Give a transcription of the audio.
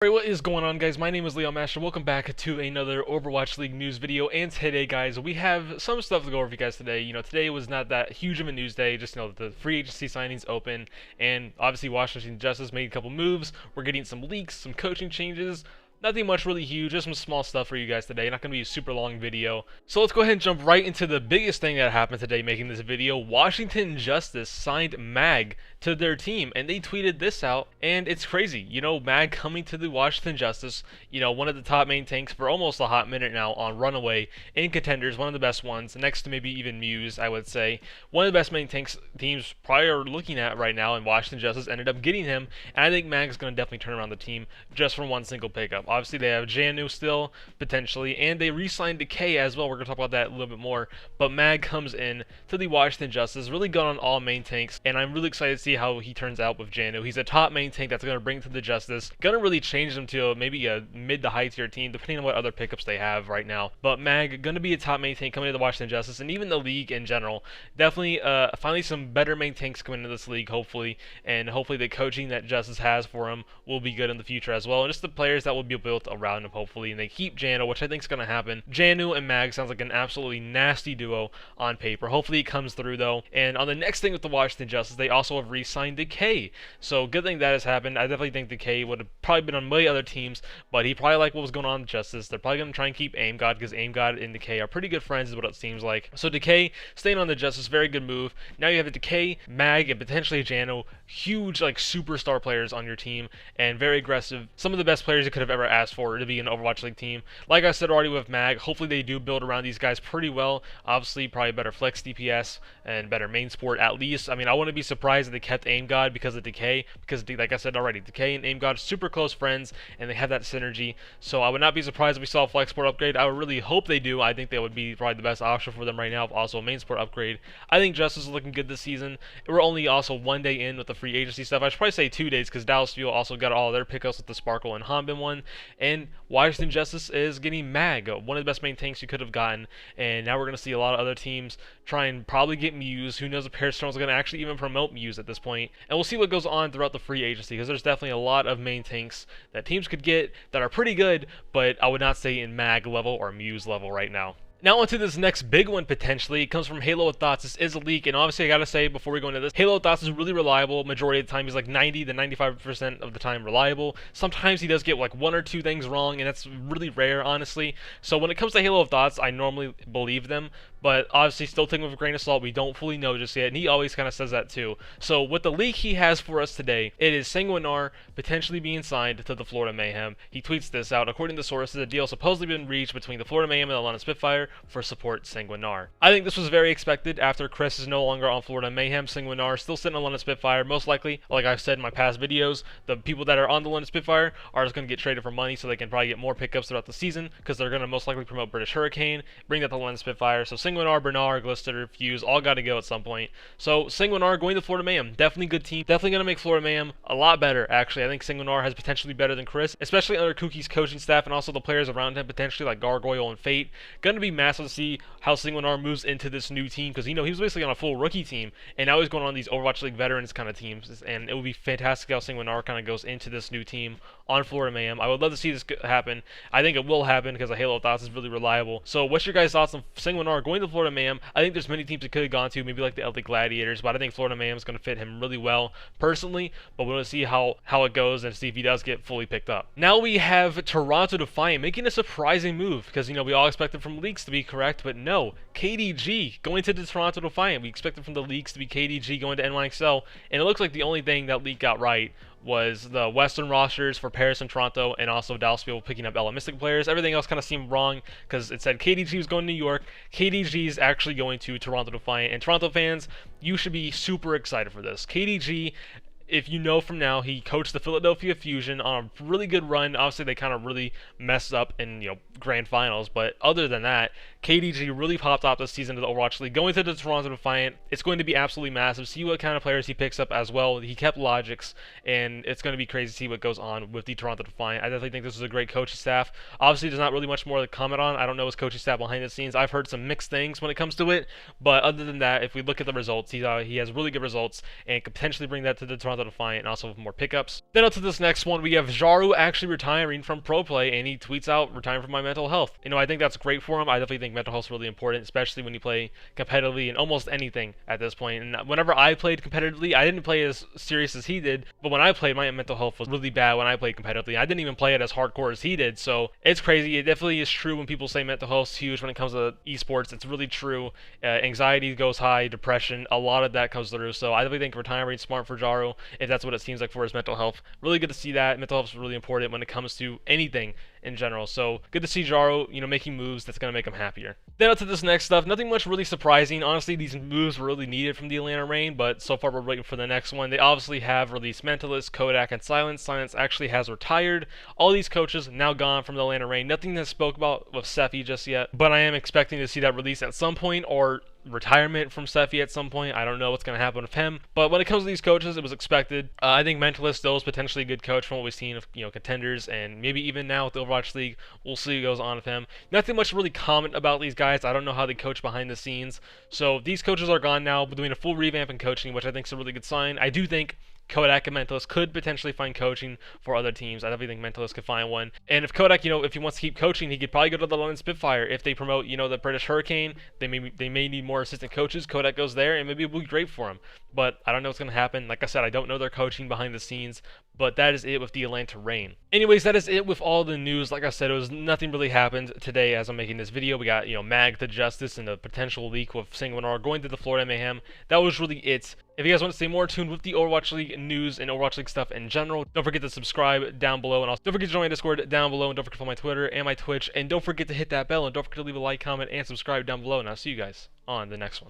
Alright, what is going on, guys? My name is Leo Master. Welcome back to another Overwatch League news video. And today, guys, we have some stuff to go over for you guys today. Today was not that huge of a news day. Just, the free agency signings open. And obviously, Washington Justice made a couple moves. We're getting some leaks, some coaching changes. Nothing much really huge, just some small stuff for you guys today. Not going to be a super long video. So let's go ahead and jump right into the biggest thing that happened today making this video. Washington Justice signed MAG to their team, and they tweeted this out, and it's crazy. MAG coming to the Washington Justice, one of the top main tanks for almost a hot minute now on Runaway in Contenders, one of the best ones, next to maybe even Muse, I would say. One of the best main tanks teams probably are looking at right now, and Washington Justice ended up getting him, and I think MAG is going to definitely turn around the team just from one single pickup. Obviously, they have Jaru still, potentially, and they re-signed Decay as well. We're going to talk about that a little bit more, but MAG comes in to the Washington Justice, really good on all main tanks, and I'm really excited to see how he turns out with Jaru. He's a top main tank that's going to bring to the Justice, going to really change them to maybe a mid to high tier team, depending on what other pickups they have right now. But MAG, going to be a top main tank coming to the Washington Justice, and even the league in general. Definitely, finally some better main tanks coming into this league, hopefully, and hopefully the coaching that Justice has for him will be good in the future as well, and just the players that will be built around him, hopefully, and they keep Jaru, which I think is going to happen. Jaru and MAG sounds like an absolutely nasty duo on paper. Hopefully it comes through, though. And on the next thing with the Washington Justice, they also have re-signed Decay. So good thing that has happened. I definitely think Decay would have probably been on many other teams, but he probably liked what was going on with Justice. They're probably going to try and keep AimGod, because AimGod and Decay are pretty good friends is what it seems like. So Decay staying on the Justice, very good move. Now you have a Decay, MAG, and potentially Jaru, huge superstar players on your team, and very aggressive. Some of the best players you could have ever asked for to be an Overwatch League team. Like I said already with MAG, hopefully they do build around these guys pretty well. Obviously, probably better flex DPS and better main support at least. I mean, I wouldn't be surprised if they kept AimGod because of Decay, because like I said already, Decay and AimGod are super close friends, and they have that synergy. So I would not be surprised if we saw a flex support upgrade. I would really hope they do. I think that would be probably the best option for them right now, also a main support upgrade. I think Justice is looking good this season. We're only also one day in with the free agency stuff. I should probably say 2 days, because Dallas Fuel also got all their pickups with the Sparkle and Hanbin one, and Washington Justice is getting MAG, one of the best main tanks you could have gotten, and now we're going to see a lot of other teams try and probably get Muse. Who knows if Pairstone is going to actually even promote Muse at this point, and we'll see what goes on throughout the free agency, because there's definitely a lot of main tanks that teams could get that are pretty good, but I would not say in MAG level or Muse level right now. Now onto this next big one potentially. It comes from Halo with Thoughts. This is a leak, and obviously I gotta say before we go into this, Halo with Thoughts is really reliable. Majority of the time he's like 90 to 95% of the time reliable. Sometimes he does get like one or two things wrong, and that's really rare, honestly. So when it comes to Halo with Thoughts, I normally believe them, but obviously still take it with a grain of salt. We don't fully know just yet, and he always kind of says that too. So with the leak he has for us today, it is Sanguinar potentially being signed to the Florida Mayhem. He tweets this out. According to sources, a deal supposedly been reached between the Florida Mayhem and the London Spitfire for support Sanguinar. I think this was very expected after Chris is no longer on Florida Mayhem. Sanguinar still sitting on London Spitfire. Most likely, like I've said in my past videos, the people that are on the London Spitfire are just going to get traded for money so they can probably get more pickups throughout the season, because they're going to most likely promote British Hurricane, bring that to London Spitfire. So Sanguinar, Bernard, Glister, Fuse, all got to go at some point. So Sanguinar going to Florida Mayhem, definitely good team. Definitely going to make Florida Mayhem a lot better, actually. I think Sanguinar has potentially better than Chris, especially under Kuki's coaching staff and also the players around him, potentially like Gargoyle and Fate. Going to be massive to see how Sanguinar moves into this new team, because he was basically on a full rookie team, and now he's going on these Overwatch League veterans kind of teams, and it would be fantastic how Sanguinar kind of goes into this new team on Florida Mayhem. I would love to see this happen. I think it will happen because Halo of Thoughts is really reliable. So what's your guys' thoughts on Sanguinar going to Florida Mayhem? I think there's many teams it could have gone to, maybe like the LA Gladiators, but I think Florida Mayhem is going to fit him really well personally, but we're going to see how it goes and see if he does get fully picked up. Now we have Toronto Defiant making a surprising move, because we all expected from leaks to be correct, but no, KDG going to the Toronto Defiant. We expected from the leaks to be KDG going to NYXL, and it looks like the only thing that leak got right was the Western rosters for Paris and Toronto, and also Dallas Fuel picking up LA Mystic players. Everything else kind of seemed wrong, because it said KDG was going to New York. KDG is actually going to Toronto Defiant, and Toronto fans, you should be super excited for this. KDG, if you know from now, he coached the Philadelphia Fusion on a really good run. Obviously, they kind of really messed up in grand finals, but other than that, KDG really popped off this season to the Overwatch League. Going to the Toronto Defiant, it's going to be absolutely massive. See what kind of players he picks up as well. He kept Logix, and it's going to be crazy to see what goes on with the Toronto Defiant. I definitely think this is a great coaching staff. Obviously, there's not really much more to comment on. I don't know his coaching staff behind the scenes. I've heard some mixed things when it comes to it, but other than that, if we look at the results, he has really good results and could potentially bring that to the Toronto onto Defiant and also with more pickups. Then up to this next one, we have Jaru actually retiring from pro play, and he tweets out, "Retiring from my mental health." I think that's great for him. I definitely think mental health is really important, especially when you play competitively in almost anything at this point. And whenever I played competitively, I didn't play as serious as he did, but when I played, my mental health was really bad when I played competitively. I didn't even play it as hardcore as he did, so it's crazy. It definitely is true when people say mental health is huge when it comes to esports. It's really true. Anxiety goes high, depression, a lot of that comes through. So I definitely think retiring is smart for Jaru, if that's what it seems like for his mental health. Really good to see that. Mental health is really important when it comes to anything in general. So good to see Jaru, making moves that's going to make him happier. Then up to this next stuff, nothing much really surprising. Honestly, these moves were really needed from the Atlanta Reign, but so far we're waiting for the next one. They obviously have released Mentalist, Kodak, and Silence. Silence actually has retired. All these coaches now gone from the Atlanta Reign. Nothing that's spoke about with Sephi just yet, but I am expecting to see that release at some point, or retirement from Sephi at some point. I don't know what's going to happen with him, but when it comes to these coaches, it was expected. I think Mentalist still is potentially a good coach from what we've seen of contenders, and maybe even now with the Overwatch League, we'll see what goes on with him. Nothing much to really comment about these guys. I don't know how they coach behind the scenes, so these coaches are gone now. We're doing a full revamp in coaching, which I think is a really good sign. I do think Kodak and Mentalist could potentially find coaching for other teams. I definitely think Mentalist could find one. And if Kodak, if he wants to keep coaching, he could probably go to the London Spitfire. If they promote, the British Hurricane, they may need more assistant coaches. Kodak goes there, and maybe it will be great for him. But I don't know what's going to happen. Like I said, I don't know their coaching behind the scenes. But that is it with the Atlanta Reign. Anyways, that is it with all the news. Like I said, nothing really happened today as I'm making this video. We got, Mag the Justice and the potential leak with Sanguinar going to the Florida Mayhem. That was really it. If you guys want to stay more tuned with the Overwatch League news and Overwatch League stuff in general, don't forget to subscribe down below, and also don't forget to join my Discord down below, and don't forget to follow my Twitter and my Twitch, and don't forget to hit that bell, and don't forget to leave a like, comment, and subscribe down below, and I'll see you guys on the next one.